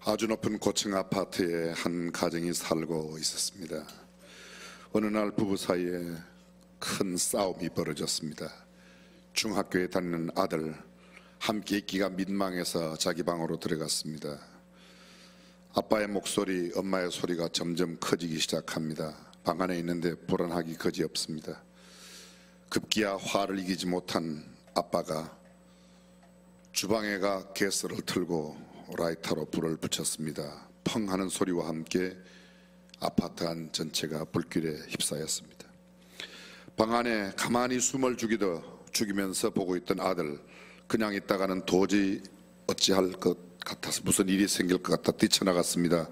아주 높은 고층 아파트에 한 가정이 살고 있었습니다. 어느 날 부부 사이에 큰 싸움이 벌어졌습니다. 중학교에 다니는 아들, 함께 있기가 민망해서 자기 방으로 들어갔습니다. 아빠의 목소리, 엄마의 소리가 점점 커지기 시작합니다. 방 안에 있는데 불안하기 그지없습니다. 급기야 화를 이기지 못한 아빠가 주방에 가 가스를 틀고 라이터로 불을 붙였습니다. 펑 하는 소리와 함께 아파트 안 전체가 불길에 휩싸였습니다. 방 안에 가만히 숨을 죽이면서 보고 있던 아들, 그냥 있다가는 도저히 어찌할 것 같아서 무슨 일이 생길 것 같아 뛰쳐나갔습니다.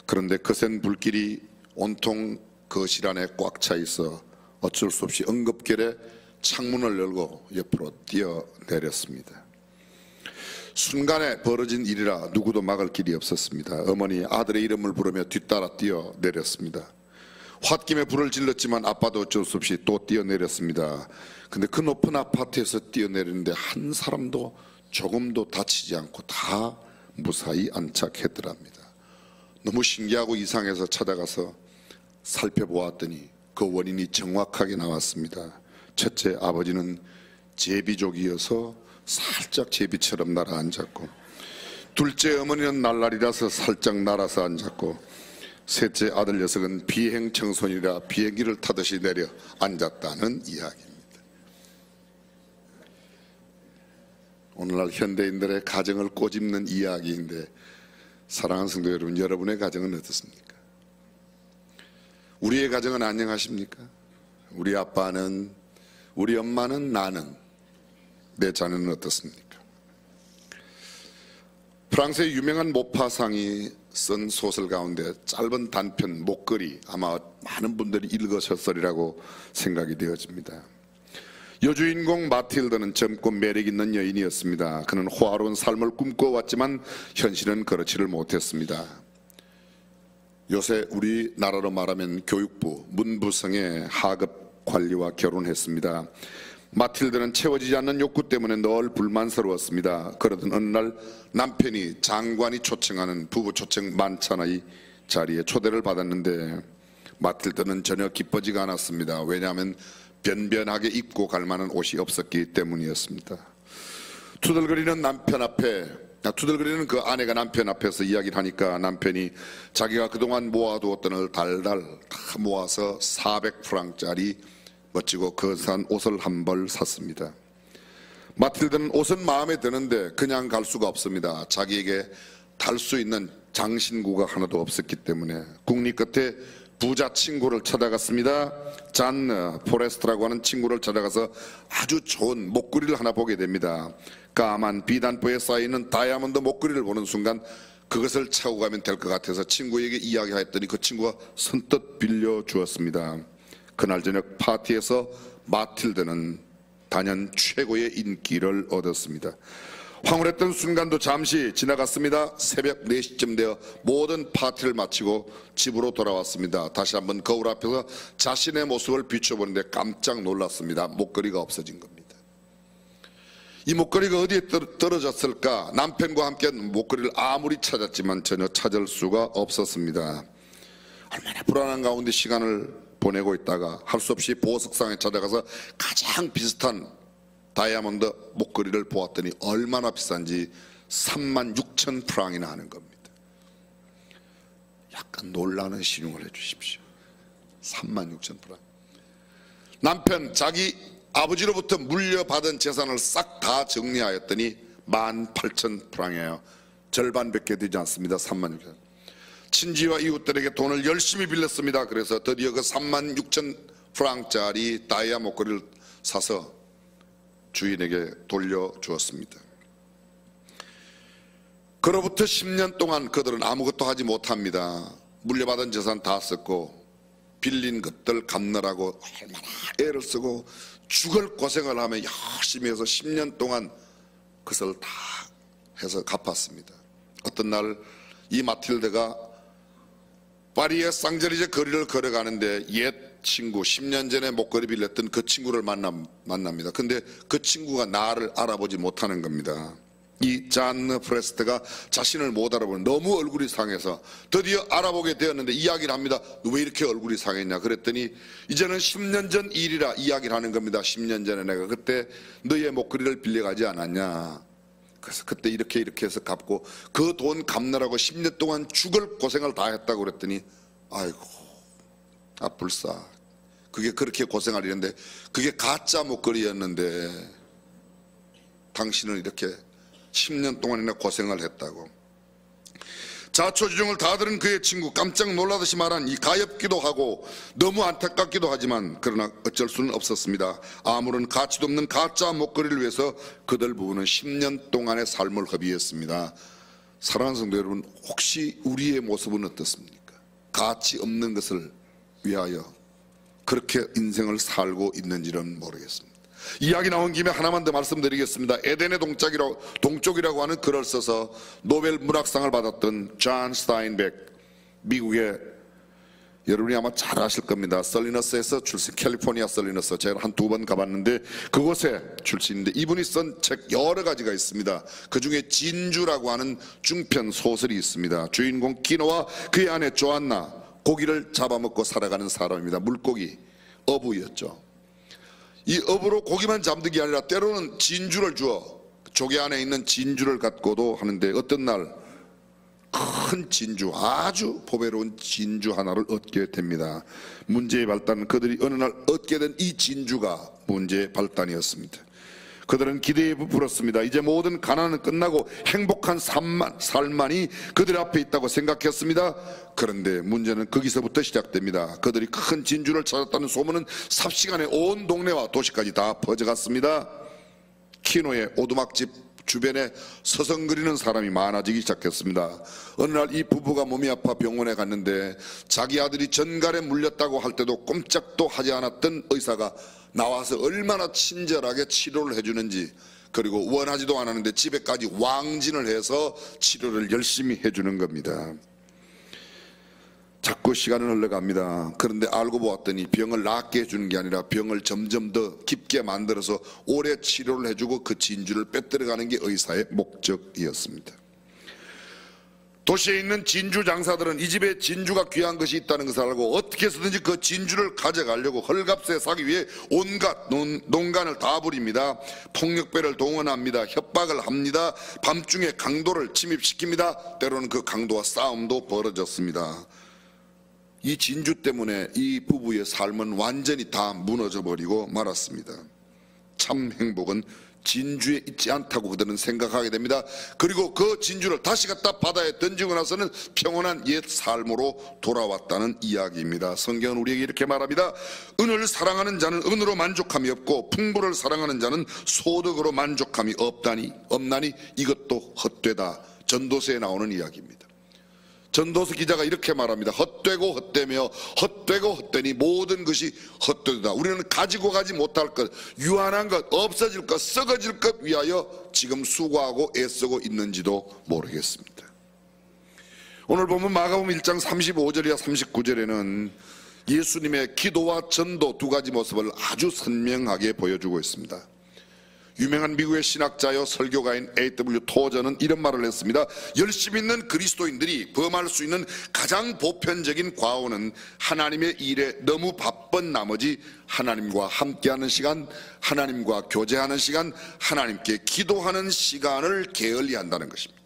그런데 거센 불길이 온통 거실 안에 꽉 차 있어 어쩔 수 없이 응급결에 창문을 열고 옆으로 뛰어내렸습니다. 순간에 벌어진 일이라 누구도 막을 길이 없었습니다. 어머니 아들의 이름을 부르며 뒤따라 뛰어내렸습니다. 홧김에 불을 질렀지만 아빠도 어쩔 수 없이 또 뛰어내렸습니다. 근데 그 높은 아파트에서 뛰어내리는데 한 사람도 조금도 다치지 않고 다 무사히 안착했더랍니다. 너무 신기하고 이상해서 찾아가서 살펴보았더니 그 원인이 정확하게 나왔습니다. 첫째, 아버지는 제비족이어서 살짝 제비처럼 날아앉았고, 둘째, 어머니는 날라리라서 살짝 날아서 앉았고, 셋째, 아들 녀석은 비행 청소년이라 비행기를 타듯이 내려 앉았다는 이야기입니다. 오늘날 현대인들의 가정을 꼬집는 이야기인데, 사랑하는 성도 여러분, 여러분의 가정은 어떻습니까? 우리의 가정은 안녕하십니까? 우리 아빠는, 우리 엄마는, 나는, 내 자녀는 어떻습니까? 프랑스의 유명한 모파상이 쓴 소설 가운데 짧은 단편 목걸이, 아마 많은 분들이 읽으셨으리라고 생각이 되어집니다. 여주인공 마틸드는 젊고 매력 있는 여인이었습니다. 그는 호화로운 삶을 꿈꿔왔지만 현실은 그렇지를 못했습니다. 요새 우리나라로 말하면 교육부, 문부성의 하급 관리와 결혼했습니다. 마틸드는 채워지지 않는 욕구 때문에 늘 불만스러웠습니다. 그러던 어느 날 남편이 장관이 초청하는 부부 초청 만찬의 자리에 초대를 받았는데 마틸드는 전혀 기뻐지가 않았습니다. 왜냐하면 변변하게 입고 갈 만한 옷이 없었기 때문이었습니다. 투덜거리는 그 아내가 남편 앞에서 이야기를 하니까 남편이 자기가 그동안 모아두었던 걸 달달 다 모아서 400프랑짜리 멋지고 거대한 옷을 한 벌 샀습니다. 마틸드는 옷은 마음에 드는데 그냥 갈 수가 없습니다. 자기에게 달 수 있는 장신구가 하나도 없었기 때문에 국리 끝에 부자 친구를 찾아갔습니다. 잔 포레스트라고 하는 친구를 찾아가서 아주 좋은 목걸이를 하나 보게 됩니다. 까만 비단포에 쌓이는 다이아몬드 목걸이를 보는 순간 그것을 차고 가면 될 것 같아서 친구에게 이야기하였더니 그 친구가 선뜻 빌려주었습니다. 그날 저녁 파티에서 마틸드는 단연 최고의 인기를 얻었습니다. 황홀했던 순간도 잠시 지나갔습니다. 새벽 4시쯤 되어 모든 파티를 마치고 집으로 돌아왔습니다. 다시 한번 거울 앞에서 자신의 모습을 비춰보는데 깜짝 놀랐습니다. 목걸이가 없어진 겁니다. 이 목걸이가 어디에 떨어졌을까? 남편과 함께 목걸이를 아무리 찾았지만 전혀 찾을 수가 없었습니다. 얼마나 불안한 가운데 시간을 보내고 있다가 할 수 없이 보석상에 찾아가서 가장 비슷한 다이아몬드 목걸이를 보았더니 얼마나 비싼지 36,000프랑이나 하는 겁니다. 약간 놀라는 신용을 해주십시오. 36,000프랑. 남편 자기 아버지로부터 물려받은 재산을 싹 다 정리하였더니 18,000프랑이에요. 절반밖에 되지 않습니다. 36,000. 친지와 이웃들에게 돈을 열심히 빌렸습니다. 그래서 드디어 그 36,000프랑짜리 다이아 목걸이를 사서 주인에게 돌려주었습니다. 그로부터 10년 동안 그들은 아무것도 하지 못합니다. 물려받은 재산 다 썼고 빌린 것들 갚느라고 얼마나 애를 쓰고 죽을 고생을 하며 열심히 해서 10년 동안 그것을 다 해서 갚았습니다. 어떤 날 이 마틸드가 파리의 쌍제리제 거리를 걸어가는데 옛 친구, 10년 전에 목걸이 빌렸던 그 친구를 만납니다. 근데 그 친구가 나를 알아보지 못하는 겁니다. 이 잔 프레스트가 자신을 못 알아보는, 너무 얼굴이 상해서 드디어 알아보게 되었는데 이야기를 합니다. 왜 이렇게 얼굴이 상했냐 그랬더니 이제는 10년 전 일이라 이야기를 하는 겁니다. 10년 전에 내가 그때 너의 목걸이를 빌려가지 않았냐. 그래서 그때 이렇게 해서 갚고 그 돈 갚느라고 10년 동안 죽을 고생을 다 했다고 그랬더니 아이고 불사, 그게 그렇게 고생할 일인데 그게 가짜 목걸이였는데 당신은 이렇게 10년 동안이나 고생을 했다고. 자초지종을 다 들은 그의 친구 깜짝 놀라듯이 말한 이 가엾기도 하고 너무 안타깝기도 하지만 그러나 어쩔 수는 없었습니다. 아무런 가치도 없는 가짜 목걸이를 위해서 그들 부부는 10년 동안의 삶을 허비했습니다. 사랑하는 성도 여러분, 혹시 우리의 모습은 어떻습니까? 가치 없는 것을 위하여 그렇게 인생을 살고 있는지는 모르겠습니다. 이야기 나온 김에 하나만 더 말씀드리겠습니다. 에덴의 동쪽이라고 하는 글을 써서 노벨 문학상을 받았던 존 스타인백, 미국의, 여러분이 아마 잘 아실 겁니다. 설리너스에서 출신, 캘리포니아 설리너스, 제가 한 2번 가봤는데 그곳에 출신인데 이분이 쓴 책 여러 가지가 있습니다. 그 중에 진주라고 하는 중편 소설이 있습니다. 주인공 키노와 그의 아내 조안나, 고기를 잡아먹고 살아가는 사람입니다. 물고기, 어부였죠. 이 어부로 고기만 잡는 게 아니라 때로는 진주를 주어 조개 안에 있는 진주를 갖고도 하는데 어떤 날 큰 진주, 아주 보배로운 진주 하나를 얻게 됩니다. 문제의 발단, 그들이 어느 날 얻게 된 이 진주가 문제의 발단이었습니다. 그들은 기대에 부풀었습니다. 이제 모든 가난은 끝나고 행복한 삶만이 그들 앞에 있다고 생각했습니다. 그런데 문제는 거기서부터 시작됩니다. 그들이 큰 진주를 찾았다는 소문은 삽시간에 온 동네와 도시까지 다 퍼져갔습니다. 키노의 오두막집 주변에 서성거리는 사람이 많아지기 시작했습니다. 어느 날 이 부부가 몸이 아파 병원에 갔는데 자기 아들이 전갈에 물렸다고 할 때도 꼼짝도 하지 않았던 의사가 나와서 얼마나 친절하게 치료를 해주는지, 그리고 원하지도 않았는데 집에까지 왕진을 해서 치료를 열심히 해주는 겁니다. 자꾸 시간은 흘러갑니다. 그런데 알고 보았더니 병을 낫게 해주는 게 아니라 병을 점점 더 깊게 만들어서 오래 치료를 해주고 그 진주를 빼뜨려가는 게 의사의 목적이었습니다. 도시에 있는 진주 장사들은 이 집에 진주가 귀한 것이 있다는 것을 알고 어떻게 해서든지 그 진주를 가져가려고 헐값에 사기 위해 온갖 농간을 다 부립니다. 폭력배를 동원합니다. 협박을 합니다. 밤중에 강도를 침입시킵니다. 때로는 그 강도와 싸움도 벌어졌습니다. 이 진주 때문에 이 부부의 삶은 완전히 다 무너져 버리고 말았습니다. 참 행복은 진주에 있지 않다고 그들은 생각하게 됩니다. 그리고 그 진주를 다시 갖다 바다에 던지고 나서는 평온한 옛 삶으로 돌아왔다는 이야기입니다. 성경은 우리에게 이렇게 말합니다. 은을 사랑하는 자는 은으로 만족함이 없고 풍부를 사랑하는 자는 소득으로 만족함이 없나니 이것도 헛되다. 전도서에 나오는 이야기입니다. 전도서 기자가 이렇게 말합니다. 헛되고 헛되며 헛되고 헛되니 모든 것이 헛되다. 우리는 가지고 가지 못할 것, 유한한 것, 없어질 것, 썩어질 것 위하여 지금 수고하고 애쓰고 있는지도 모르겠습니다. 오늘 보면 마가복음 1장 35절이나 39절에는 예수님의 기도와 전도 두 가지 모습을 아주 선명하게 보여주고 있습니다. 유명한 미국의 신학자요 설교가인 A.W. 토저는 이런 말을 했습니다. 열심 있는 그리스도인들이 범할 수 있는 가장 보편적인 과오는 하나님의 일에 너무 바쁜 나머지 하나님과 함께하는 시간, 하나님과 교제하는 시간, 하나님께 기도하는 시간을 게을리한다는 것입니다.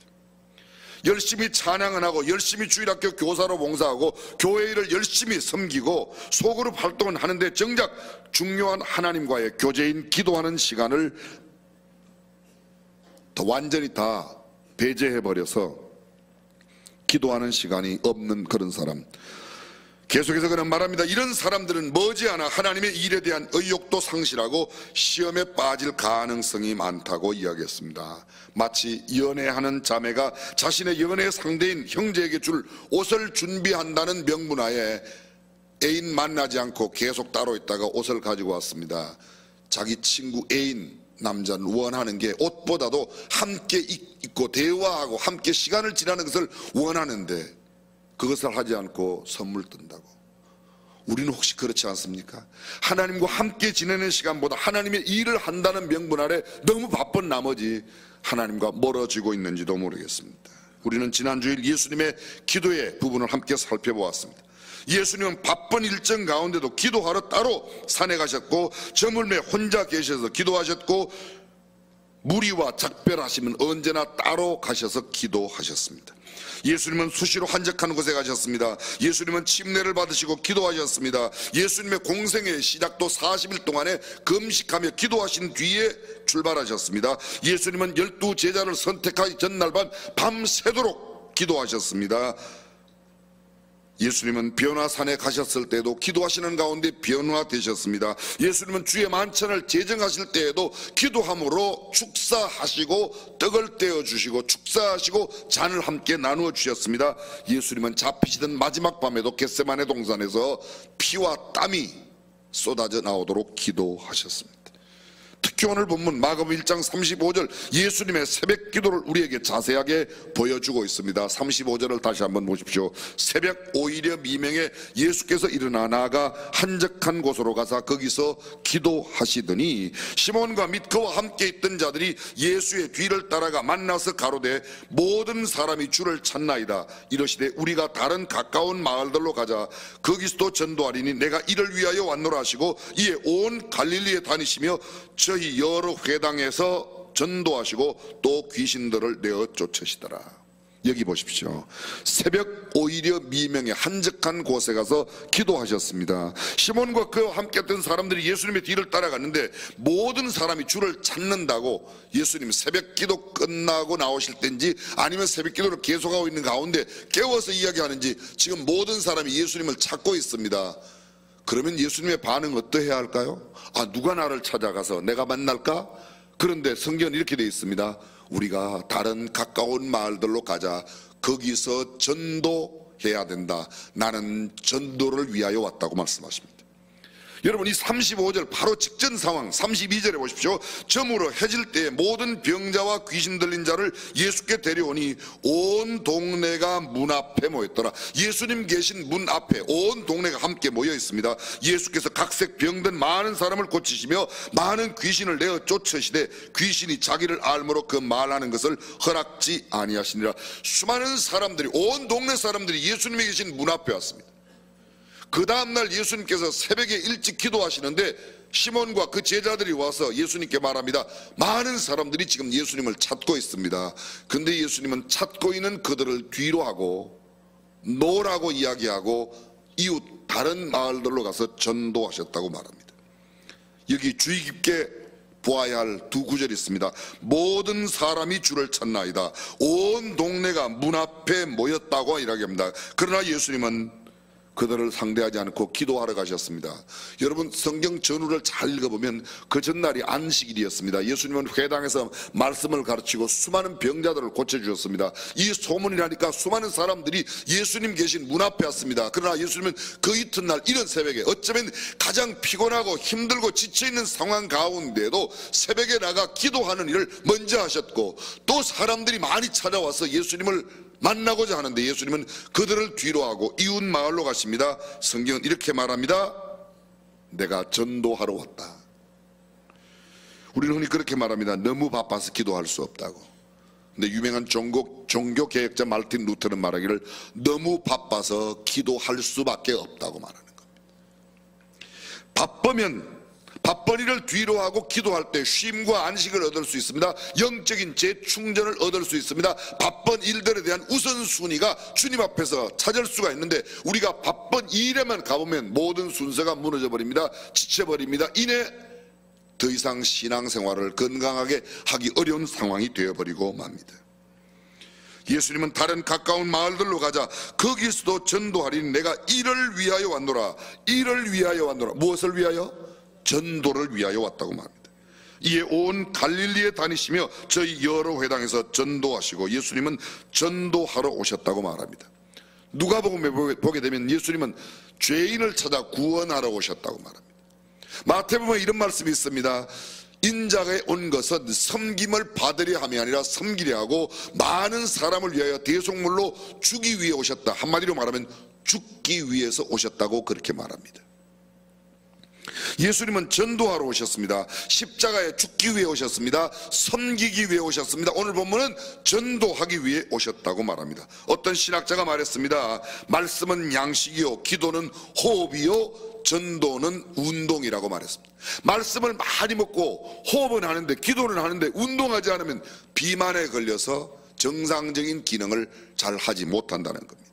열심히 찬양을 하고 열심히 주일학교 교사로 봉사하고 교회 일을 열심히 섬기고 소그룹 활동을 하는데 정작 중요한 하나님과의 교제인 기도하는 시간을 완전히 다 배제해버려서 기도하는 시간이 없는 그런 사람. 계속해서 그는 말합니다. 이런 사람들은 머지않아 하나님의 일에 대한 의욕도 상실하고 시험에 빠질 가능성이 많다고 이야기했습니다. 마치 연애하는 자매가 자신의 연애 상대인 형제에게 줄 옷을 준비한다는 명분하에 애인 만나지 않고 계속 따로 있다가 옷을 가지고 왔습니다. 자기 친구 애인 남자는 원하는 게 옷보다도 함께 있고 대화하고 함께 시간을 지나는 것을 원하는데 그것을 하지 않고 선물 뜬다고. 우리는 혹시 그렇지 않습니까? 하나님과 함께 지내는 시간보다 하나님의 일을 한다는 명분 아래 너무 바쁜 나머지 하나님과 멀어지고 있는지도 모르겠습니다. 우리는 지난주일 예수님의 기도의 부분을 함께 살펴보았습니다. 예수님은 바쁜 일정 가운데도 기도하러 따로 산에 가셨고, 저물매 혼자 계셔서 기도하셨고, 무리와 작별하시면 언제나 따로 가셔서 기도하셨습니다. 예수님은 수시로 한적한 곳에 가셨습니다. 예수님은 침례를 받으시고 기도하셨습니다. 예수님의 공생의 시작도 40일 동안에 금식하며 기도하신 뒤에 출발하셨습니다. 예수님은 12제자를 선택하기 전날 밤새도록 기도하셨습니다. 예수님은 변화산에 가셨을 때도 기도하시는 가운데 변화되셨습니다. 예수님은 주의 만찬을 제정하실 때에도 기도함으로 축사하시고 떡을 떼어주시고 축사하시고 잔을 함께 나누어 주셨습니다. 예수님은 잡히시던 마지막 밤에도 겟세마네 동산에서 피와 땀이 쏟아져 나오도록 기도하셨습니다. 특히 오늘 본문 마가복음 1장 35절 예수님의 새벽 기도를 우리에게 자세하게 보여주고 있습니다. 35절을 다시 한번 보십시오. 새벽 오히려 미명에 예수께서 일어나 나아가 한적한 곳으로 가사 거기서 기도하시더니 시몬과 및 그와 함께 있던 자들이 예수의 뒤를 따라가 만나서 가로되 모든 사람이 주를 찾나이다. 이러시되 우리가 다른 가까운 마을들로 가자. 거기서도 전도하리니 내가 이를 위하여 왔노라 하시고 이에 온 갈릴리에 다니시며 저희 여러 회당에서 전도하시고 또 귀신들을 내어 쫓으시더라. 여기 보십시오. 새벽 오히려 미명에 한적한 곳에 가서 기도하셨습니다. 시몬과 그와 함께 했던 사람들이 예수님의 뒤를 따라갔는데 모든 사람이 주를 찾는다고 예수님 새벽 기도 끝나고 나오실 때인지 아니면 새벽 기도를 계속하고 있는 가운데 깨워서 이야기하는지 지금 모든 사람이 예수님을 찾고 있습니다. 그러면 예수님의 반응 어떠해야 할까요? 누가 나를 찾아가서 내가 만날까? 그런데 성경은 이렇게 되어 있습니다. 우리가 다른 가까운 마을들로 가자. 거기서 전도해야 된다. 나는 전도를 위하여 왔다고 말씀하십니다. 여러분, 이 35절 바로 직전 상황 32절에 보십시오. 저물어 해질 때에 모든 병자와 귀신 들린 자를 예수께 데려오니 온 동네가 문 앞에 모였더라. 예수님 계신 문 앞에 온 동네가 함께 모여 있습니다. 예수께서 각색 병든 많은 사람을 고치시며 많은 귀신을 내어 쫓으시되 귀신이 자기를 알므로 그 말하는 것을 허락지 아니하시니라. 수많은 사람들이, 온 동네 사람들이 예수님이 계신 문 앞에 왔습니다. 그 다음날 예수님께서 새벽에 일찍 기도하시는데 시몬과 그 제자들이 와서 예수님께 말합니다. 많은 사람들이 지금 예수님을 찾고 있습니다. 근데 예수님은 찾고 있는 그들을 뒤로 하고 노라고 이야기하고 이웃 다른 마을들로 가서 전도하셨다고 말합니다. 여기 주의 깊게 보아야 할 두 구절이 있습니다. 모든 사람이 주를 찾나이다. 온 동네가 문 앞에 모였다고 이야기합니다. 그러나 예수님은 그들을 상대하지 않고 기도하러 가셨습니다. 여러분, 성경 전후를 잘 읽어보면 그 전날이 안식일이었습니다. 예수님은 회당에서 말씀을 가르치고 수많은 병자들을 고쳐주셨습니다. 이 소문이 나니까 수많은 사람들이 예수님 계신 문 앞에 왔습니다. 그러나 예수님은 그 이튿날 이른 새벽에 어쩌면 가장 피곤하고 힘들고 지쳐있는 상황 가운데도 새벽에 나가 기도하는 일을 먼저 하셨고 또 사람들이 많이 찾아와서 예수님을 만나고자 하는데 예수님은 그들을 뒤로 하고 이웃 마을로 가십니다. 성경은 이렇게 말합니다. 내가 전도하러 왔다. 우리는 흔히 그렇게 말합니다. 너무 바빠서 기도할 수 없다고. 근데 유명한 종교개혁자 말틴 루터는 말하기를 너무 바빠서 기도할 수밖에 없다고 말하는 겁니다. 바쁘면 바쁜 일을 뒤로 하고 기도할 때 쉼과 안식을 얻을 수 있습니다. 영적인 재충전을 얻을 수 있습니다. 바쁜 일들에 대한 우선순위가 주님 앞에서 찾을 수가 있는데 우리가 바쁜 일에만 가보면 모든 순서가 무너져 버립니다. 지쳐버립니다. 이내 더 이상 신앙생활을 건강하게 하기 어려운 상황이 되어버리고 맙니다. 예수님은 다른 가까운 마을들로 가자. 거기서도 전도하리니 내가 이를 위하여 왔노라. 이를 위하여 왔노라. 무엇을 위하여? 전도를 위하여 왔다고 말합니다. 이에 온 갈릴리에 다니시며 저희 여러 회당에서 전도하시고 예수님은 전도하러 오셨다고 말합니다. 누가복음에 보게 되면 예수님은 죄인을 찾아 구원하러 오셨다고 말합니다. 마태복음에 이런 말씀이 있습니다. 인자가 온 것은 섬김을 받으려 함이 아니라 섬기려 하고 많은 사람을 위하여 대속물로 주기 위해 오셨다. 한마디로 말하면 죽기 위해서 오셨다고 그렇게 말합니다. 예수님은 전도하러 오셨습니다. 십자가에 죽기 위해 오셨습니다. 섬기기 위해 오셨습니다. 오늘 본문은 전도하기 위해 오셨다고 말합니다. 어떤 신학자가 말했습니다. 말씀은 양식이요, 기도는 호흡이요, 전도는 운동이라고 말했습니다. 말씀을 많이 먹고 호흡은 하는데, 기도는 하는데 운동하지 않으면 비만에 걸려서 정상적인 기능을 잘 하지 못한다는 겁니다.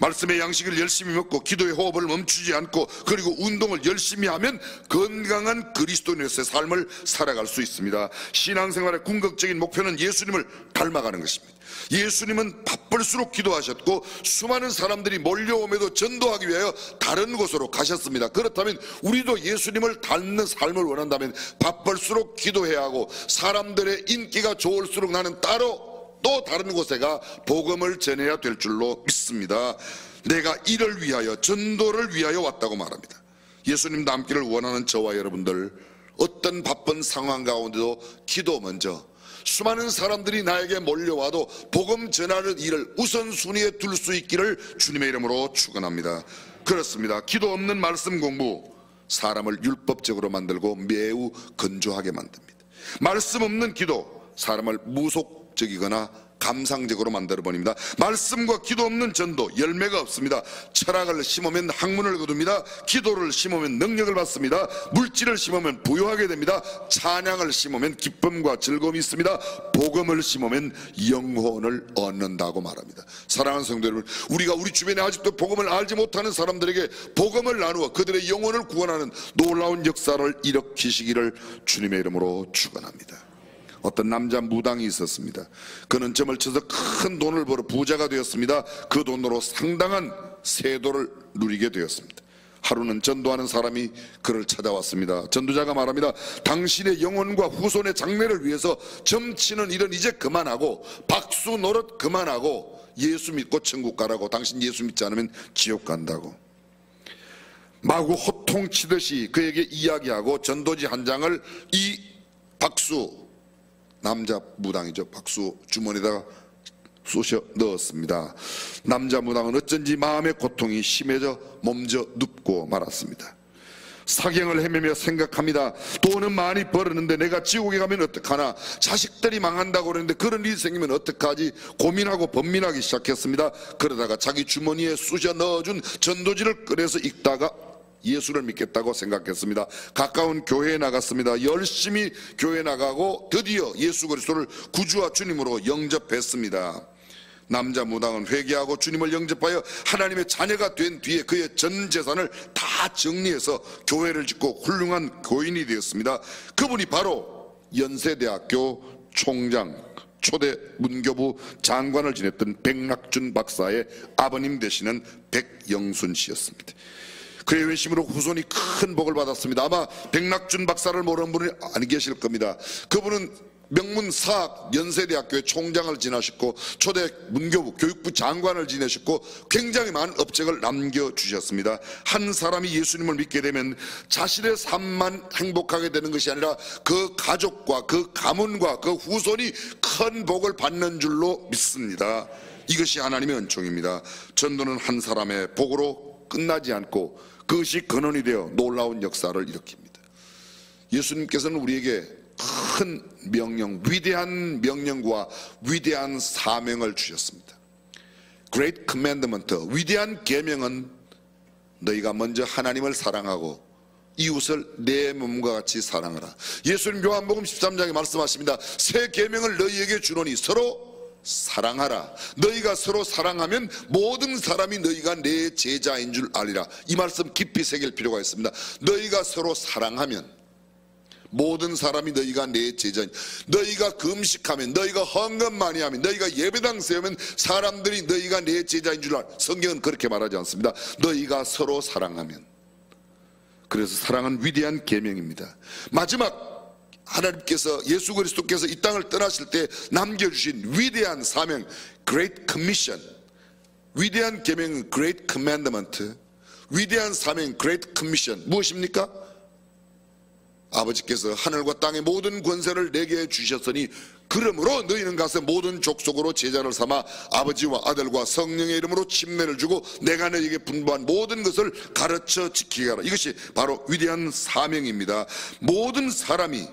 말씀의 양식을 열심히 먹고 기도의 호흡을 멈추지 않고 그리고 운동을 열심히 하면 건강한 그리스도인으로서의 삶을 살아갈 수 있습니다. 신앙생활의 궁극적인 목표는 예수님을 닮아가는 것입니다. 예수님은 바쁠수록 기도하셨고 수많은 사람들이 몰려옴에도 전도하기 위하여 다른 곳으로 가셨습니다. 그렇다면 우리도 예수님을 닮는 삶을 원한다면 바쁠수록 기도해야 하고, 사람들의 인기가 좋을수록 나는 따로 또 다른 곳에 가 복음을 전해야 될 줄로 믿습니다. 내가 이를 위하여, 전도를 위하여 왔다고 말합니다. 예수님 닮기를 원하는 저와 여러분들, 어떤 바쁜 상황 가운데도 기도 먼저, 수많은 사람들이 나에게 몰려와도 복음 전하는 일을 우선순위에 둘 수 있기를 주님의 이름으로 축원합니다. 그렇습니다. 기도 없는 말씀 공부, 사람을 율법적으로 만들고 매우 건조하게 만듭니다. 말씀 없는 기도, 사람을 무속적이거나 감상적으로 만들어버립니다. 말씀과 기도 없는 전도, 열매가 없습니다. 철학을 심으면 학문을 거둡니다. 기도를 심으면 능력을 받습니다. 물질을 심으면 부유하게 됩니다. 찬양을 심으면 기쁨과 즐거움이 있습니다. 복음을 심으면 영혼을 얻는다고 말합니다. 사랑하는 성도 여러분, 우리가 우리 주변에 아직도 복음을 알지 못하는 사람들에게 복음을 나누어 그들의 영혼을 구원하는 놀라운 역사를 일으키시기를 주님의 이름으로 축원합니다. 어떤 남자 무당이 있었습니다. 그는 점을 쳐서 큰 돈을 벌어 부자가 되었습니다. 그 돈으로 상당한 세도를 누리게 되었습니다. 하루는 전도하는 사람이 그를 찾아왔습니다. 전도자가 말합니다. 당신의 영혼과 후손의 장래를 위해서 점치는 일은 이제 그만하고, 박수 노릇 그만하고 예수 믿고 천국 가라고. 당신 예수 믿지 않으면 지옥 간다고 마구 호통치듯이 그에게 이야기하고 전도지 한 장을 이 박수, 남자 무당이죠, 박수 주머니에다가 쑤셔 넣었습니다. 남자 무당은 어쩐지 마음의 고통이 심해져 몸져 눕고 말았습니다. 사경을 헤매며 생각합니다. 돈은 많이 벌었는데 내가 지옥에 가면 어떡하나, 자식들이 망한다고 그러는데 그런 일이 생기면 어떡하지, 고민하고 번민하기 시작했습니다. 그러다가 자기 주머니에 쑤셔 넣어준 전도지를 꺼내서 읽다가 예수를 믿겠다고 생각했습니다. 가까운 교회에 나갔습니다. 열심히 교회 나가고 드디어 예수 그리스도를 구주와 주님으로 영접했습니다. 남자 무당은 회개하고 주님을 영접하여 하나님의 자녀가 된 뒤에 그의 전 재산을 다 정리해서 교회를 짓고 훌륭한 교인이 되었습니다. 그분이 바로 연세대학교 총장, 초대 문교부 장관을 지냈던 백낙준 박사의 아버님 되시는 백영순 씨였습니다. 그의 외심으로 후손이 큰 복을 받았습니다. 아마 백낙준 박사를 모르는 분이 안 계실 겁니다. 그분은 명문사학 연세대학교의 총장을 지내셨고 초대 문교부 교육부 장관을 지내셨고 굉장히 많은 업적을 남겨주셨습니다. 한 사람이 예수님을 믿게 되면 자신의 삶만 행복하게 되는 것이 아니라 그 가족과 그 가문과 그 후손이 큰 복을 받는 줄로 믿습니다. 이것이 하나님의 은총입니다. 전도는 한 사람의 복으로 끝나지 않고 그것이 근원이 되어 놀라운 역사를 일으킵니다. 예수님께서는 우리에게 큰 명령, 위대한 명령과 위대한 사명을 주셨습니다. Great Commandment, 위대한 계명은 너희가 먼저 하나님을 사랑하고 이웃을 내 몸과 같이 사랑하라. 예수님 요한복음 13장에 말씀하십니다. 새 계명을 너희에게 주노니 서로 사랑하라. 너희가 서로 사랑하면 모든 사람이 너희가 내 제자인 줄 알리라. 이 말씀 깊이 새길 필요가 있습니다. 너희가 서로 사랑하면 모든 사람이 너희가 내 제자인, 너희가 금식하면, 너희가 헌금 많이 하면, 너희가 예배당 세우면 사람들이 너희가 내 제자인 줄 알아. 성경은 그렇게 말하지 않습니다. 너희가 서로 사랑하면. 그래서 사랑은 위대한 계명입니다. 마지막 하나님께서, 예수 그리스도께서 이 땅을 떠나실 때 남겨주신 위대한 사명, Great Commission, 위대한 계명은 Great Commandment, 위대한 사명 Great Commission 무엇입니까? 아버지께서 하늘과 땅의 모든 권세를 내게 주셨으니 그러므로 너희는 가서 모든 족속으로 제자를 삼아 아버지와 아들과 성령의 이름으로 침례를 주고 내가 너희에게 분부한 모든 것을 가르쳐 지키게 하라. 이것이 바로 위대한 사명입니다. 모든 사람이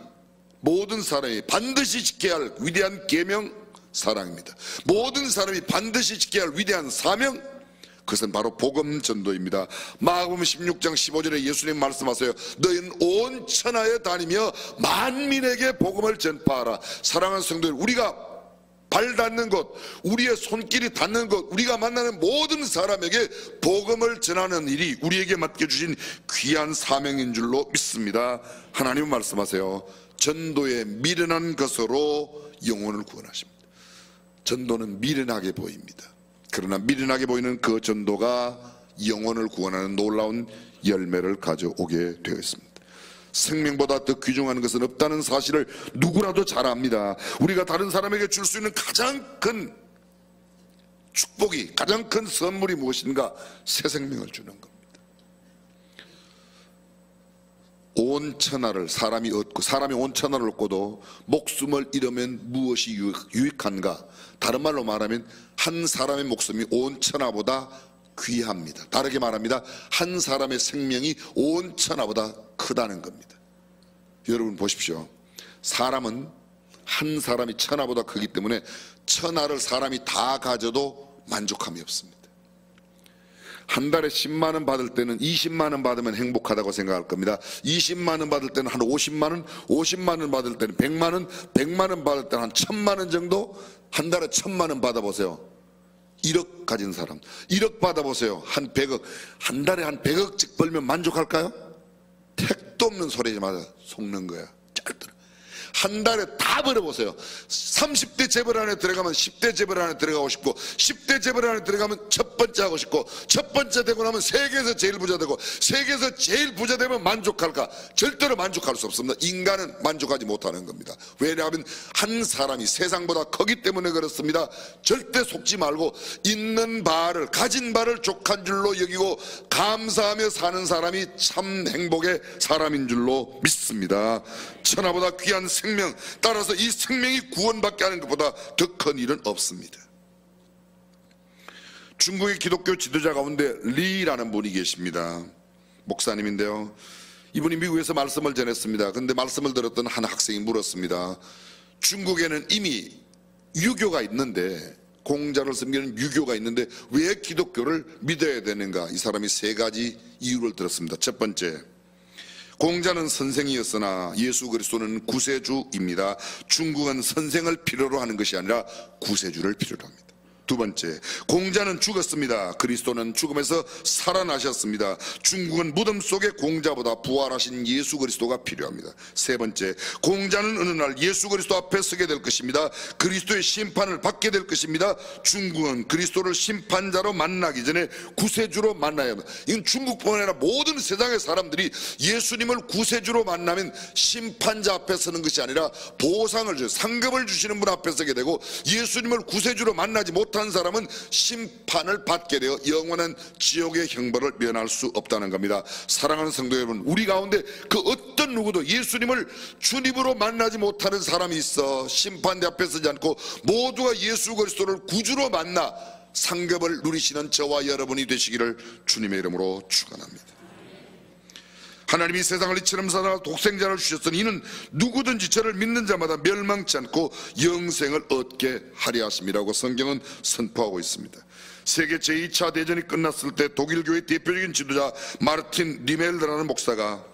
반드시 지켜야 할 위대한 계명, 사랑입니다. 모든 사람이 반드시 지켜야 할 위대한 사명, 그것은 바로 복음 전도입니다. 마가복음 16장 15절에 예수님 말씀하세요. 너희는 온 천하에 다니며 만민에게 복음을 전파하라. 사랑하는 성도들, 우리가 발 닿는 곳, 우리의 손길이 닿는 곳, 우리가 만나는 모든 사람에게 복음을 전하는 일이 우리에게 맡겨주신 귀한 사명인 줄로 믿습니다. 하나님은 말씀하세요. 전도에 미련한 것으로 영혼을 구원하십니다. 전도는 미련하게 보입니다. 그러나 미련하게 보이는 그 전도가 영혼을 구원하는 놀라운 열매를 가져오게 되어 있습니다. 생명보다 더 귀중한 것은 없다는 사실을 누구라도 잘 압니다. 우리가 다른 사람에게 줄 수 있는 가장 큰 축복이, 가장 큰 선물이 무엇인가? 새 생명을 주는 겁니다. 온 천하를 사람이 얻고, 사람이 온 천하를 얻고도 목숨을 잃으면 무엇이 유익한가? 다른 말로 말하면 한 사람의 목숨이 온 천하보다 귀합니다. 다르게 말합니다. 한 사람의 생명이 온 천하보다 크다는 겁니다. 여러분 보십시오. 사람은 한 사람이 천하보다 크기 때문에 천하를 사람이 다 가져도 만족함이 없습니다. 한 달에 10만 원 받을 때는 20만 원 받으면 행복하다고 생각할 겁니다. 20만 원 받을 때는 한 50만 원, 50만 원 받을 때는 100만 원, 100만 원 받을 때는 한 1000만 원 정도, 한 달에 1000만 원 받아보세요. 1억 가진 사람, 1억 받아보세요. 한 100억, 한 달에 한 100억씩 벌면 만족할까요? 택도 없는 소리마다 속는 거야. 짧더라. 한 달에 다 벌어보세요. 30대 재벌 안에 들어가면 10대 재벌 안에 들어가고 싶고, 10대 재벌 안에 들어가면 첫 번째 하고 싶고, 첫 번째 되고 나면 세계에서 제일 부자 되고, 세계에서 제일 부자 되면 만족할까? 절대로 만족할 수 없습니다. 인간은 만족하지 못하는 겁니다. 왜냐하면 한 사람이 세상보다 크기 때문에 그렇습니다. 절대 속지 말고 있는 바를, 가진 바를 족한 줄로 여기고 감사하며 사는 사람이 참 행복의 사람인 줄로 믿습니다. 천하보다 귀한 생명, 따라서 이 생명이 구원받게 하는 것보다 더 큰 일은 없습니다. 중국의 기독교 지도자 가운데 리라는 분이 계십니다. 목사님인데요, 이분이 미국에서 말씀을 전했습니다. 그런데 말씀을 들었던 한 학생이 물었습니다. 중국에는 이미 유교가 있는데, 공자를 섬기는 유교가 있는데 왜 기독교를 믿어야 되는가? 이 사람이 세 가지 이유를 들었습니다. 첫 번째, 공자는 선생이었으나 예수 그리스도는 구세주입니다. 중국은 선생을 필요로 하는 것이 아니라 구세주를 필요로 합니다. 두 번째, 공자는 죽었습니다. 그리스도는 죽음에서 살아나셨습니다. 중국은 무덤 속에 공자보다 부활하신 예수 그리스도가 필요합니다. 세 번째, 공자는 어느 날 예수 그리스도 앞에 서게 될 것입니다. 그리스도의 심판을 받게 될 것입니다. 중국은 그리스도를 심판자로 만나기 전에 구세주로 만나야 합니다. 이건 중국뿐만 아니라 모든 세상의 사람들이 예수님을 구세주로 만나면 심판자 앞에 서는 것이 아니라 보상을 주시는, 상급을 주시는 분 앞에 서게 되고, 예수님을 구세주로 만나지 못한 사람은 심판을 받게 되어 영원한 지옥의 형벌을 면할 수 없다는 겁니다. 사랑하는 성도 여러분, 우리 가운데 그 어떤 누구도 예수님을 주님으로 만나지 못하는 사람이 있어 심판대 앞에 서지 않고 모두가 예수 그리스도를 구주로 만나 상급을 누리시는 저와 여러분이 되시기를 주님의 이름으로 축원합니다. 하나님이 세상을 이처럼 사랑하사 독생자를 주셨으니 이는 누구든지 저를 믿는 자마다 멸망치 않고 영생을 얻게 하려 하심이라고 성경은 선포하고 있습니다. 세계 제2차 대전이 끝났을 때 독일교의 대표적인 지도자 마르틴 리멜더라는 목사가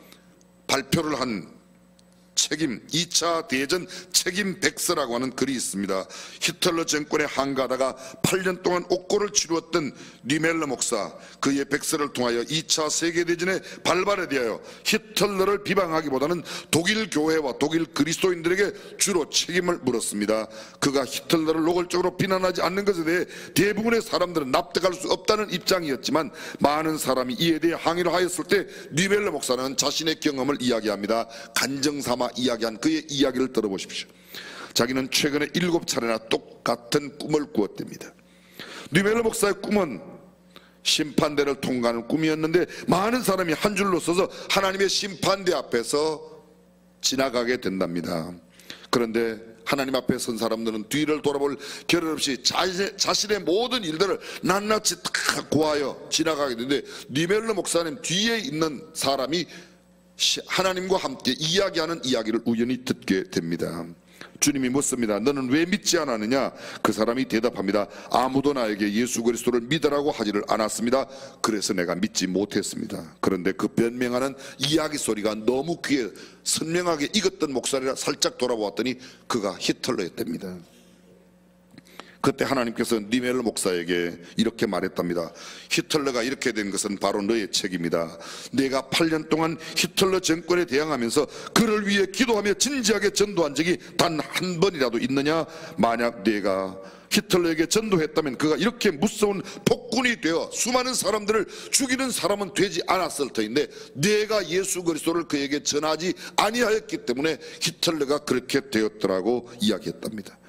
발표를 한 책임, 2차 대전 책임 백서라고 하는 글이 있습니다. 히틀러 정권에 항거하다가 8년 동안 옥고를 치루었던 리멜러 목사, 그의 백서를 통하여 2차 세계대전의 발발에 대하여 히틀러를 비방하기보다는 독일 교회와 독일 그리스도인들에게 주로 책임을 물었습니다. 그가 히틀러를 노골적으로 비난하지 않는 것에 대해 대부분의 사람들은 납득할 수 없다는 입장이었지만, 많은 사람이 이에 대해 항의를 하였을 때 리멜러 목사는 자신의 경험을 이야기합니다. 간증삼아 이야기한 그의 이야기를 들어보십시오. 자기는 최근에 7차례나 똑같은 꿈을 꾸었답니다. 리멜러 목사의 꿈은 심판대를 통과하는 꿈이었는데, 많은 사람이 한 줄로 서서 하나님의 심판대 앞에서 지나가게 된답니다. 그런데 하나님 앞에 선 사람들은 뒤를 돌아볼 겨를 없이 자신의 모든 일들을 낱낱이 다 고하여 지나가게 되는데, 니멜로 목사님 뒤에 있는 사람이 하나님과 함께 이야기하는 이야기를 우연히 듣게 됩니다. 주님이 묻습니다. 너는 왜 믿지 않았느냐? 그 사람이 대답합니다. 아무도 나에게 예수 그리스도를 믿으라고 하지를 않았습니다. 그래서 내가 믿지 못했습니다. 그런데 그 변명하는 이야기 소리가 너무 귀에 선명하게 익었던 목소리라 살짝 돌아보았더니 그가 히틀러였답니다. 그때 하나님께서 니멜로 목사에게 이렇게 말했답니다. 히틀러가 이렇게 된 것은 바로 너의 책임이다. 내가 8년 동안 히틀러 정권에 대항하면서 그를 위해 기도하며 진지하게 전도한 적이 단 한 번이라도 있느냐? 만약 내가 히틀러에게 전도했다면 그가 이렇게 무서운 폭군이 되어 수많은 사람들을 죽이는 사람은 되지 않았을 터인데, 내가 예수 그리스도를 그에게 전하지 아니하였기 때문에 히틀러가 그렇게 되었더라고 이야기했답니다.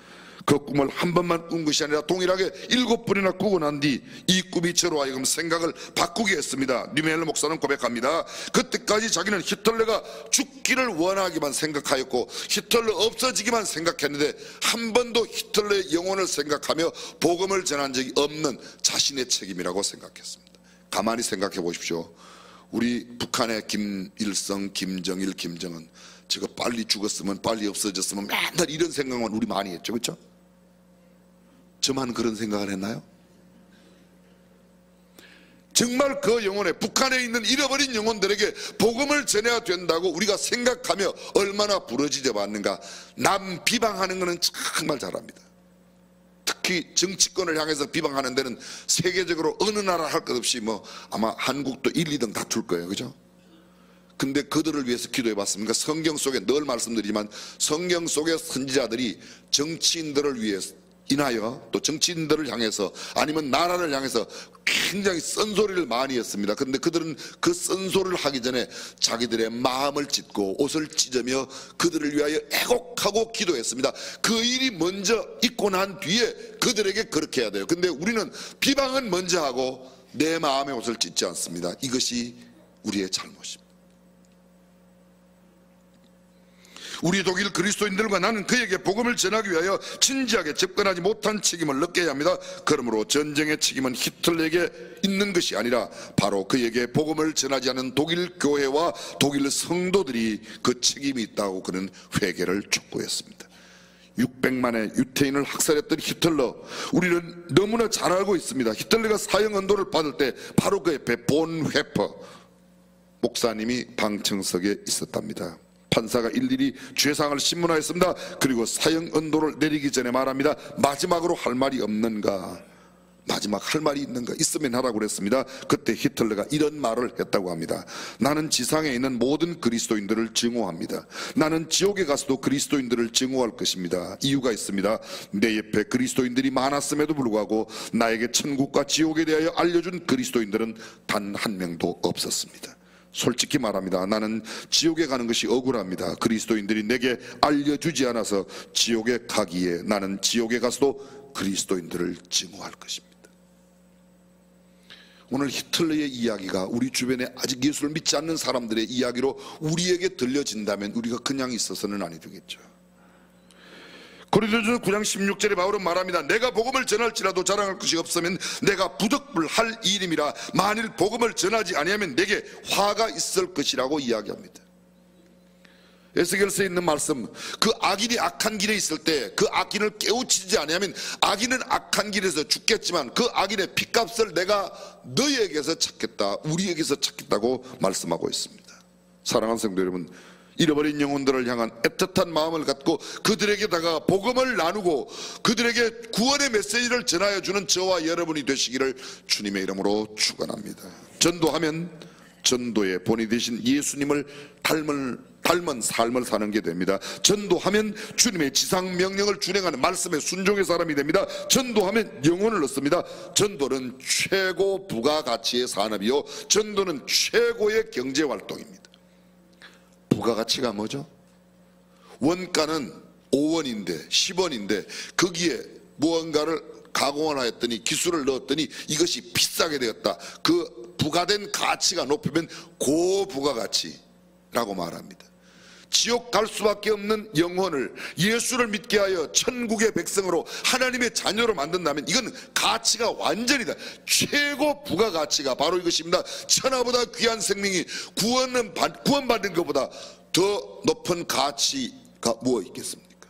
그 꿈을 한 번만 꾼 것이 아니라 동일하게 7번이나 꾸고 난 뒤 이 꿈이 저로 하여금 생각을 바꾸게 했습니다. 니멜로 목사는 고백합니다. 그때까지 자기는 히틀러가 죽기를 원하기만 생각하였고 히틀러 없어지기만 생각했는데, 한 번도 히틀러의 영혼을 생각하며 복음을 전한 적이 없는 자신의 책임이라고 생각했습니다. 가만히 생각해 보십시오. 우리 북한의 김일성, 김정일, 김정은, 저거 빨리 죽었으면, 빨리 없어졌으면, 맨날 이런 생각만 우리 많이 했죠. 그렇죠? 저만 그런 생각을 했나요? 정말 그 영혼에, 북한에 있는 잃어버린 영혼들에게 복음을 전해야 된다고 우리가 생각하며 얼마나 부러지게 봤는가. 남 비방하는 것은 정말 잘합니다. 특히 정치권을 향해서 비방하는 데는 세계적으로 어느 나라 할 것 없이 아마 한국도 1, 2등 다툴 거예요. 그죠? 근데 그들을 위해서 기도해 봤습니까? 성경 속에 늘 말씀드리지만, 성경 속의 선지자들이 정치인들을 위해서 인하여, 또 정치인들을 향해서, 아니면 나라를 향해서 굉장히 쓴소리를 많이 했습니다. 그런데 그들은 그 쓴소리를 하기 전에 자기들의 마음을 찢고 옷을 찢으며 그들을 위하여 애곡하고 기도했습니다. 그 일이 먼저 있고 난 뒤에 그들에게 그렇게 해야 돼요. 근데 우리는 비방은 먼저 하고 내 마음의 옷을 찢지 않습니다. 이것이 우리의 잘못입니다. 우리 독일 그리스도인들과 나는 그에게 복음을 전하기 위하여 진지하게 접근하지 못한 책임을 느껴야 합니다. 그러므로 전쟁의 책임은 히틀러에게 있는 것이 아니라 바로 그에게 복음을 전하지 않은 독일 교회와 독일 성도들이 그 책임이 있다고 그는 회개를 촉구했습니다. 600만의 유태인을 학살했던 히틀러, 우리는 너무나 잘 알고 있습니다. 히틀러가 사형 언도를 받을 때 바로 그 옆에 본 회퍼 목사님이 방청석에 있었답니다. 판사가 일일이 죄상을 신문하였습니다. 그리고 사형 언도를 내리기 전에 말합니다. 마지막으로 할 말이 없는가? 마지막 할 말이 있는가? 있으면 하라고 그랬습니다. 그때 히틀러가 이런 말을 했다고 합니다. 나는 지상에 있는 모든 그리스도인들을 증오합니다. 나는 지옥에 가서도 그리스도인들을 증오할 것입니다. 이유가 있습니다. 내 옆에 그리스도인들이 많았음에도 불구하고 나에게 천국과 지옥에 대하여 알려준 그리스도인들은 단 한 명도 없었습니다. 솔직히 말합니다. 나는 지옥에 가는 것이 억울합니다. 그리스도인들이 내게 알려주지 않아서 지옥에 가기에 나는 지옥에 가서도 그리스도인들을 증오할 것입니다. 오늘 히틀러의 이야기가 우리 주변에 아직 예수를 믿지 않는 사람들의 이야기로 우리에게 들려진다면 우리가 그냥 있어서는 아니 되겠죠. 고린도전서 9장 16절에 바울은 말합니다. 내가 복음을 전할지라도 자랑할 것이 없으면 내가 부득불할 일임이라. 만일 복음을 전하지 아니하면 내게 화가 있을 것이라고 이야기합니다. 에스겔서에 있는 말씀, 그 악인이 악한 길에 있을 때 그 악인을 깨우치지 아니하면 악인은 악한 길에서 죽겠지만 그 악인의 핏값을 내가 너희에게서 찾겠다, 우리에게서 찾겠다고 말씀하고 있습니다. 사랑하는 성도 여러분, 잃어버린 영혼들을 향한 애틋한 마음을 갖고 그들에게다가 복음을 나누고 그들에게 구원의 메시지를 전하여 주는 저와 여러분이 되시기를 주님의 이름으로 축원합니다. 전도하면 전도의 본이 되신 예수님을 닮은 삶을 사는 게 됩니다. 전도하면 주님의 지상 명령을 준행하는 말씀의 순종의 사람이 됩니다. 전도하면 영혼을 얻습니다. 전도는 최고 부가가치의 산업이요, 전도는 최고의 경제활동입니다. 부가가치가 뭐죠? 원가는 5원인데 10원인데 거기에 무언가를 가공을 하였더니 기술을 넣었더니 이것이 비싸게 되었다. 그 부가된 가치가 높으면 고부가가치라고 말합니다. 지옥 갈 수밖에 없는 영혼을 예수를 믿게 하여 천국의 백성으로 하나님의 자녀로 만든다면 이건 가치가 완전히 최고 부가가치가 바로 이것입니다. 천하보다 귀한 생명이 구원받는 것보다 더 높은 가치가 무엇 있겠습니까?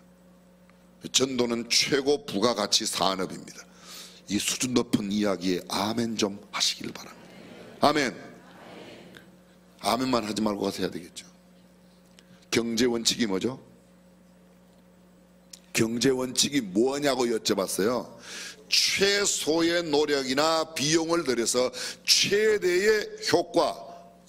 전도는 최고 부가가치 산업입니다. 이 수준 높은 이야기에 아멘 좀 하시길 바랍니다. 아멘. 아멘만 하지 말고 가서 해야 되겠죠. 경제 원칙이 뭐죠? 경제 원칙이 뭐냐고 여쭤봤어요. 최소의 노력이나 비용을 들여서 최대의 효과,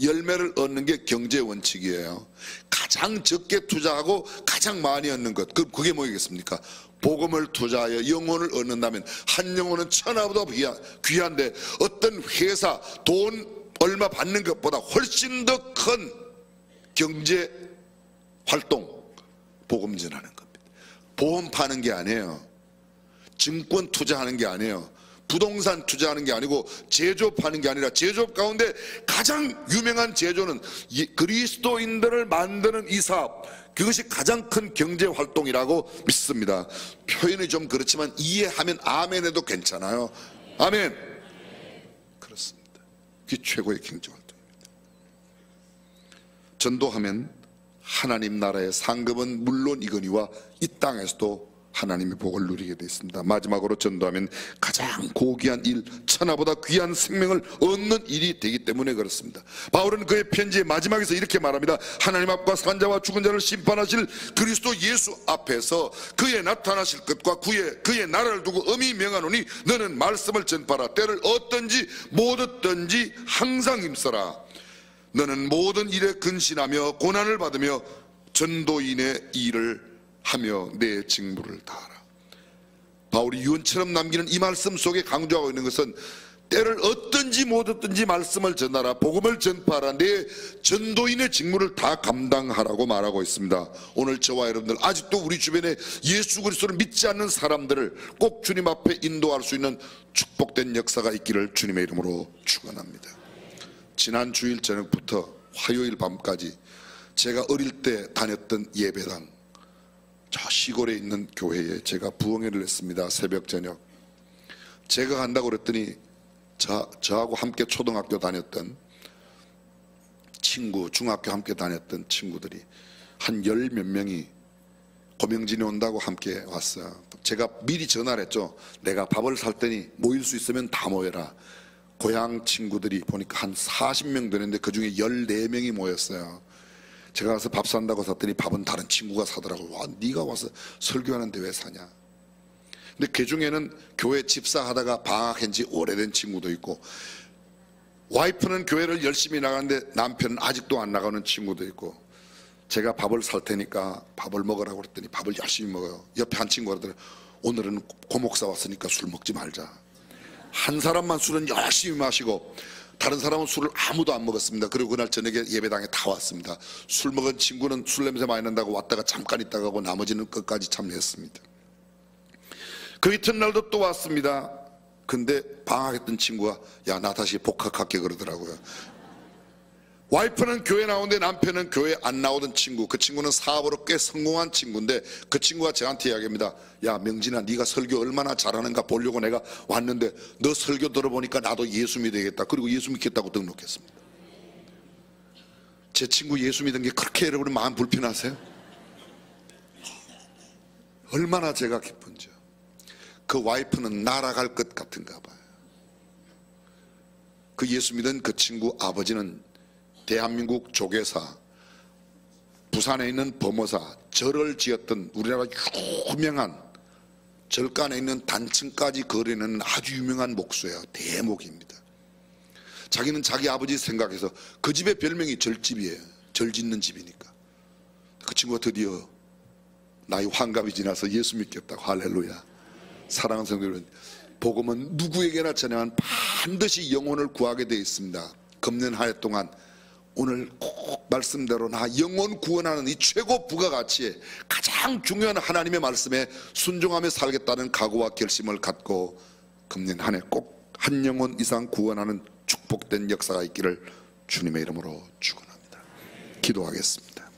열매를 얻는 게 경제 원칙이에요. 가장 적게 투자하고 가장 많이 얻는 것, 그게 뭐겠습니까? 복음을 투자하여 영혼을 얻는다면 한 영혼은 천하보다 귀한데 어떤 회사 돈 얼마 받는 것보다 훨씬 더 큰 경제 활동, 복음 전하는 겁니다. 보험 파는 게 아니에요. 증권 투자하는 게 아니에요. 부동산 투자하는 게 아니고 제조업하는 게 아니라 제조업 가운데 가장 유명한 제조는 그리스도인들을 만드는 이 사업, 그것이 가장 큰 경제 활동이라고 믿습니다. 표현이 좀 그렇지만 이해하면 아멘 해도 괜찮아요. 아멘. 그렇습니다. 그게 최고의 경제 활동입니다. 전도하면 하나님 나라의 상급은 물론이거니와 이 땅에서도 하나님의 복을 누리게 되어 있습니다. 마지막으로 전도하면 가장 고귀한 일, 천하보다 귀한 생명을 얻는 일이 되기 때문에 그렇습니다. 바울은 그의 편지의 마지막에서 이렇게 말합니다. 하나님 앞과 산자와 죽은 자를 심판하실 그리스도 예수 앞에서 그의 나타나실 것과 그의 나라를 두고 엄히 명하노니 너는 말씀을 전파하라. 때를 얻든지 못 얻든지 항상 힘써라. 너는 모든 일에 근신하며 고난을 받으며 전도인의 일을 하며 내 직무를 다하라. 바울이 유언처럼 남기는 이 말씀 속에 강조하고 있는 것은 때를 얻든지 못 얻든지 말씀을 전하라, 복음을 전파하라, 내 전도인의 직무를 다 감당하라고 말하고 있습니다. 오늘 저와 여러분들 아직도 우리 주변에 예수 그리스도를 믿지 않는 사람들을 꼭 주님 앞에 인도할 수 있는 축복된 역사가 있기를 주님의 이름으로 축원합니다. 지난 주일 저녁부터 화요일 밤까지 제가 어릴 때 다녔던 예배당, 저 시골에 있는 교회에 제가 부흥회를 했습니다. 새벽 저녁 제가 간다고 그랬더니 저하고 함께 초등학교 다녔던 친구, 중학교 함께 다녔던 친구들이 한 열 몇 명이 고명진에 온다고 함께 왔어요. 제가 미리 전화를 했죠. 내가 밥을 살 테니 모일 수 있으면 다 모여라. 고향 친구들이 보니까 한 40명 되는데 그 중에 14명이 모였어요. 제가 가서 밥 산다고 샀더니 밥은 다른 친구가 사더라고요. 와, 네가 와서 설교하는데 왜 사냐. 근데 그 중에는 교회 집사하다가 방학한 지 오래된 친구도 있고, 와이프는 교회를 열심히 나가는데 남편은 아직도 안 나가는 친구도 있고, 제가 밥을 살 테니까 밥을 먹으라고 그랬더니 밥을 열심히 먹어요. 옆에 한 친구가 그러더라고요. 오늘은 고목사 왔으니까 술 먹지 말자. 한 사람만 술은 열심히 마시고 다른 사람은 술을 아무도 안 먹었습니다. 그리고 그날 저녁에 예배당에 다 왔습니다. 술 먹은 친구는 술 냄새 많이 난다고 왔다가 잠깐 있다가 가고 나머지는 끝까지 참여했습니다. 그 이튿날도 또 왔습니다. 근데 방학했던 친구가 야, 나 다시 복학할게 그러더라고요. 와이프는 교회 나오는데 남편은 교회 안 나오던 친구, 그 친구는 사업으로 꽤 성공한 친구인데 그 친구가 저한테 이야기합니다. 야, 명진아, 네가 설교 얼마나 잘하는가 보려고 내가 왔는데 너 설교 들어보니까 나도 예수 믿어야겠다. 그리고 예수 믿겠다고 등록했습니다. 제 친구 예수 믿은 게 그렇게 여러분 마음 불편하세요? 얼마나 제가 기쁜지요. 그 와이프는 날아갈 것 같은가 봐요. 그 예수 믿은 그 친구 아버지는 대한민국 조계사, 부산에 있는 범어사, 절을 지었던 우리나라 유명한 절간에 있는 단층까지 거리는 아주 유명한 목수예요. 대목입니다. 자기는 자기 아버지 생각해서 그 집의 별명이 절집이에요. 절 짓는 집이니까. 그 친구가 드디어 나이 환갑이 지나서 예수 믿겠다고. 할렐루야. 사랑하는 성도 여러분, 복음은 누구에게나 전하면 반드시 영혼을 구하게 되어 있습니다. 금년 한 해 동안 오늘 꼭 말씀대로 나 영혼 구원하는 이 최고 부가가치에 가장 중요한 하나님의 말씀에 순종하며 살겠다는 각오와 결심을 갖고 금년 한 해 꼭 한 영혼 이상 구원하는 축복된 역사가 있기를 주님의 이름으로 축원합니다. 기도하겠습니다.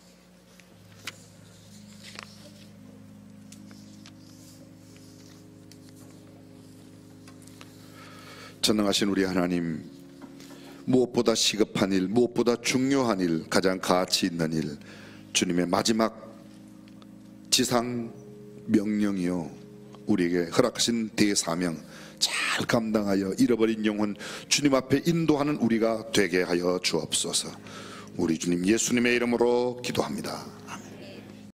전능하신 우리 하나님, 무엇보다 시급한 일, 무엇보다 중요한 일, 가장 가치 있는 일, 주님의 마지막 지상 명령이요, 우리에게 허락하신 대사명 잘 감당하여 잃어버린 영혼 주님 앞에 인도하는 우리가 되게 하여 주옵소서. 우리 주님 예수님의 이름으로 기도합니다.